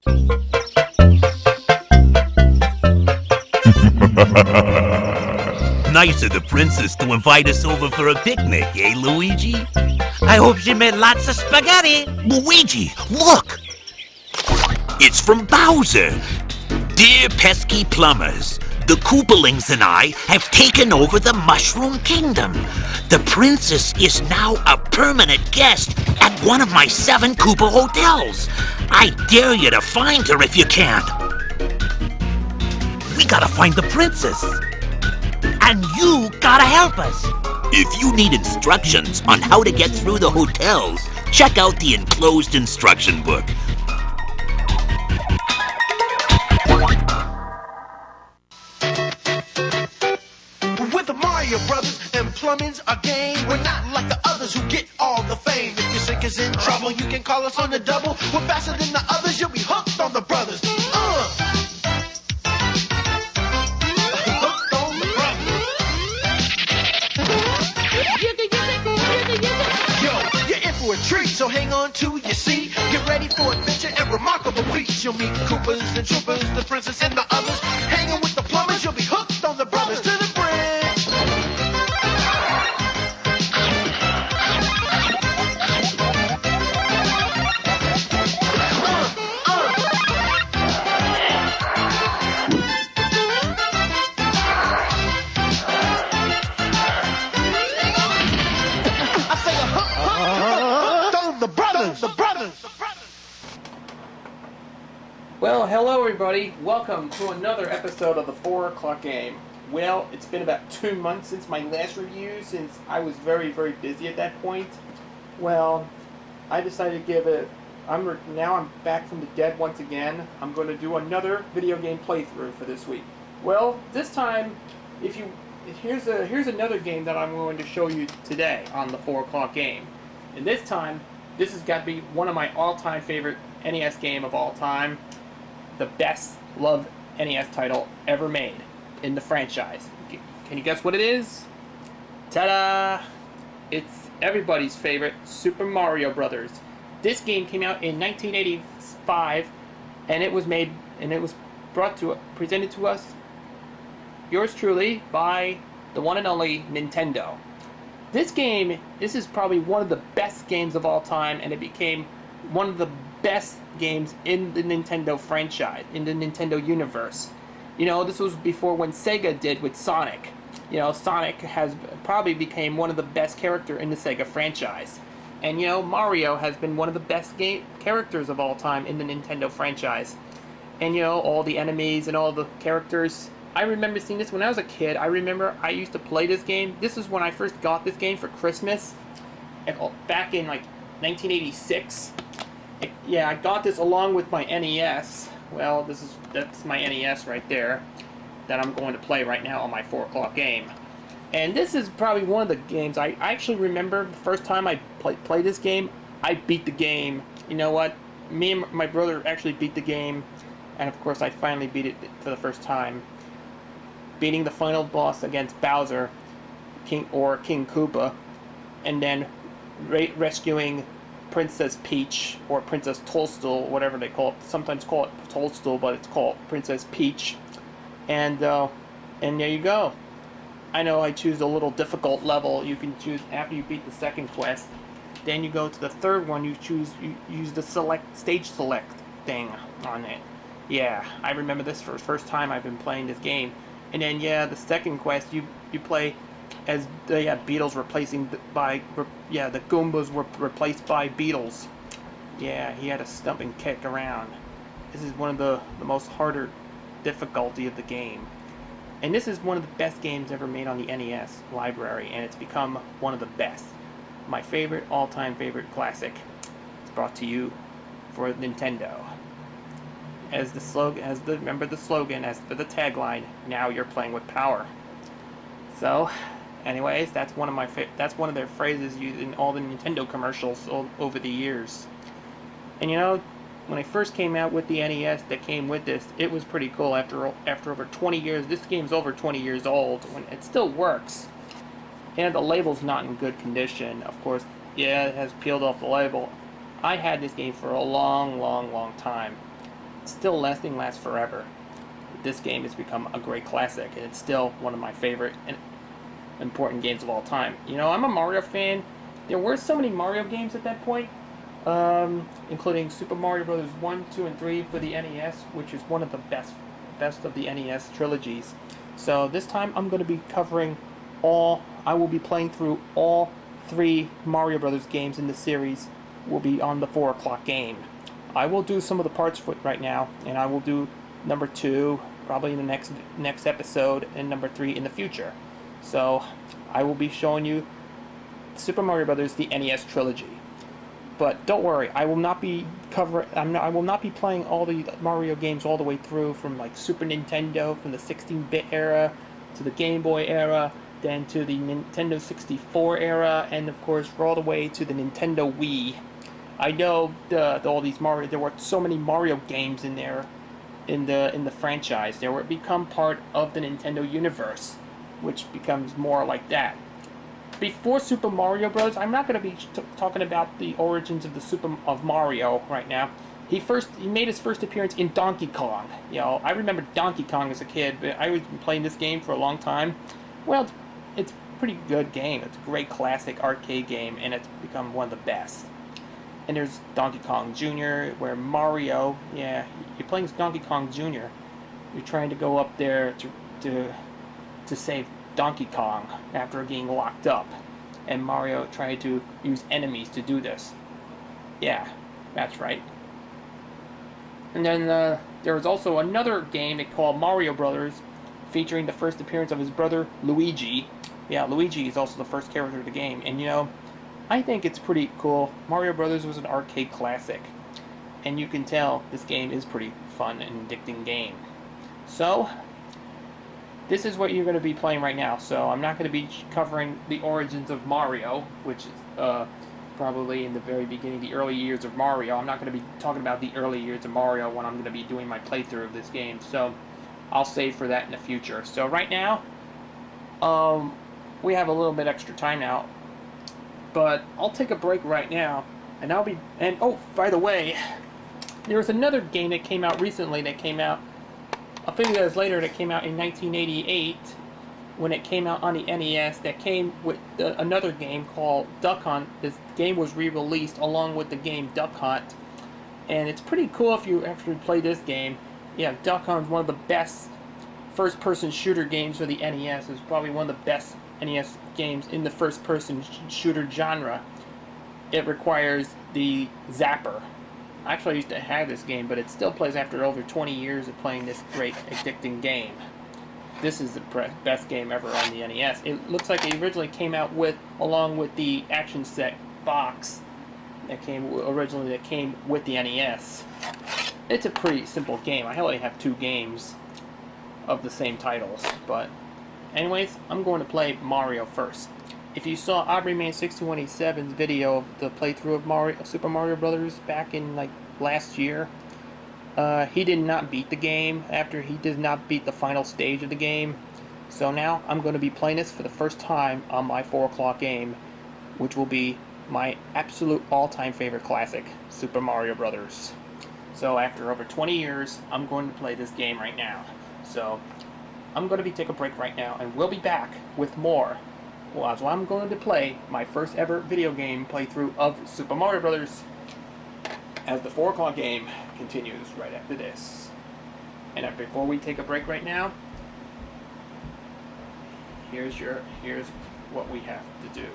Nice of the princess to invite us over for a picnic, eh, Luigi? I hope she made lots of spaghetti. Luigi, look! It's from Bowser. Dear pesky plumbers, the Koopalings and I have taken over the Mushroom Kingdom. The princess is now a permanent guest at one of my 7 Koopa hotels. I dare you to find her if you can. We gotta find the princess. And you gotta help us. If you need instructions on how to get through the hotels, check out the enclosed instruction book. We're the Mario Brothers, and plumbing's our game. We're not like the others who get all the fame. If your sink is in trouble, you can call us on the double. We're faster than the others, you'll be hooked on the brothers. For a treat, so hang on to your seat. Get ready for adventure and remarkable feats. You'll meet Koopas and Troopas, the princess and the others. Hanging with the plumbers, you'll be hooked on the brothers to the bridge. Well, hello everybody. Welcome to another episode of the 4 o'clock game. Well, it's been about 2 months since my last review, since I was very busy at that point. Well, I decided to give it... Now I'm back from the dead once again. I'm going to do another video game playthrough for this week. Well, this time, here's another game that I'm going to show you today on the 4 o'clock game. And this time, this has got to be one of my all-time favorite NES game of all time. The best loved NES title ever made in the franchise. Can you guess what it is? Ta-da! It's everybody's favorite Super Mario Brothers. This game came out in 1985, and it was presented to us, yours truly, by the one and only Nintendo. This is probably one of the best games of all time, and it became one of the best games in the Nintendo franchise, in the Nintendo universe. You know, this was before when Sega did with Sonic. You know, Sonic has probably became one of the best characters in the Sega franchise. And you know, Mario has been one of the best characters of all time in the Nintendo franchise. And you know, all the enemies and all the characters. I remember seeing this when I was a kid. I remember I used to play this game. This is when I first got this game for Christmas, back in like 1986. Yeah, I got this along with my NES. Well, that's my NES right there that I'm going to play right now on my 4 o'clock game. And this is probably one of the games I actually remember the first time I played this game. I beat the game. You know what? Me and my brother actually beat the game, and of course I finally beat it for the first time. Beating the final boss against Bowser, King Koopa, and then rescuing Princess Peach, or Princess Toadstool, whatever they call it. Sometimes call it Toadstool, but it's called Princess Peach. And there you go. I know I choose a little difficult level. You can choose after you beat the second quest. Then you go to the third one. You use the stage select thing on it. Yeah, I remember this for the first time I've been playing this game. And then yeah, the second quest you play as the Beetles the Goombas were replaced by Beetles. Yeah, he had a stumping kick around. This is one of the most harder difficulty of the game. And this is one of the best games ever made on the NES library, and it's become one of the best. My favorite, all-time favorite classic. It's brought to you for Nintendo. Remember the slogan, as for the tagline, now you're playing with power. So, anyways, that's one of their phrases used in all the Nintendo commercials over the years. And you know, when I first came out with the NES that came with this, it was pretty cool. After over 20 years, this game's over 20 years old, when it still works. And the label's not in good condition. Of course, yeah, it has peeled off the label. I had this game for a long time. still lasts forever. This game has become a great classic, and it's still one of my favorite and important games of all time. You know, I'm a Mario fan. There were so many Mario games at that point, including Super Mario Bros. 1, 2, and 3 for the NES, which is one of the best of the NES trilogies. So this time I'm going to be covering I will be playing through all 3 Mario Brothers games in the series. Will be on the 4 o'clock game. I will do some of the parts for right now, and I will do number 2 probably in the next episode, and number 3 in the future. So I will be showing you Super Mario Brothers, the NES Trilogy. But don't worry, I will not be I will not be playing all the Mario games all the way through, from like Super Nintendo, from the 16-bit era to the Game Boy era, then to the Nintendo 64 era, and of course all the way to the Nintendo Wii. I know all these Mario. There were so many Mario games in there, in the franchise. They were become part of the Nintendo universe, which becomes more like that. Before Super Mario Bros., I'm not going to be talking about the origins of Mario right now. He made his first appearance in Donkey Kong. You know, I remember Donkey Kong as a kid, but I was playing this game for a long time. Well, it's a pretty good game. It's a great classic arcade game, and it's become one of the best. And there's Donkey Kong Jr., where Mario, you're playing as Donkey Kong Jr. You're trying to go up there to save Donkey Kong after being locked up, and Mario tried to use enemies to do this. Yeah, that's right. And then there was also another game called Mario Brothers, featuring the first appearance of his brother Luigi. Yeah, Luigi is also the first character of the game, and you know, I think it's pretty cool. Mario Brothers was an arcade classic, and you can tell this game is pretty fun and addicting game. So this is what you're going to be playing right now. So I'm not going to be covering the origins of Mario, which is probably in the very beginning, the early years of Mario. I'm not going to be talking about the early years of Mario when I'm going to be doing my playthrough of this game. So I'll save for that in the future. So right now, we have a little bit extra time now, but I'll take a break right now, and oh, by the way, there was another game that came out recently that came out a few years later, that came out in 1988, when it came out on the NES, that came with another game called Duck Hunt. This game was re-released along with the game Duck Hunt, and it's pretty cool if you actually play this game. Yeah, Duck Hunt is one of the best first-person shooter games for the NES. It's probably one of the best NES games in the first-person shooter genre. It requires the zapper. Actually, I used to have this game, but it still plays after over 20 years of playing this great, addicting game. This is the best game ever on the NES. It looks like it originally came out along with the action set box that came with the NES. It's a pretty simple game. I only have 2 games of the same titles, but anyways, I'm going to play Mario first. If you saw AubreyMan6187's video of the playthrough of Super Mario Brothers back in like last year, he did not beat the game after he did not beat the final stage of the game. So now I'm going to be playing this for the first time on my 4 o'clock game, which will be my absolute all-time favorite classic, Super Mario Brothers. So after over 20 years, I'm going to play this game right now. So I'm going to take a break right now, and we'll be back with more. Well, so I'm going to play my first ever video game playthrough of Super Mario Brothers, as the 4 o'clock game continues right after this. And before we take a break right now, here's what we have to do.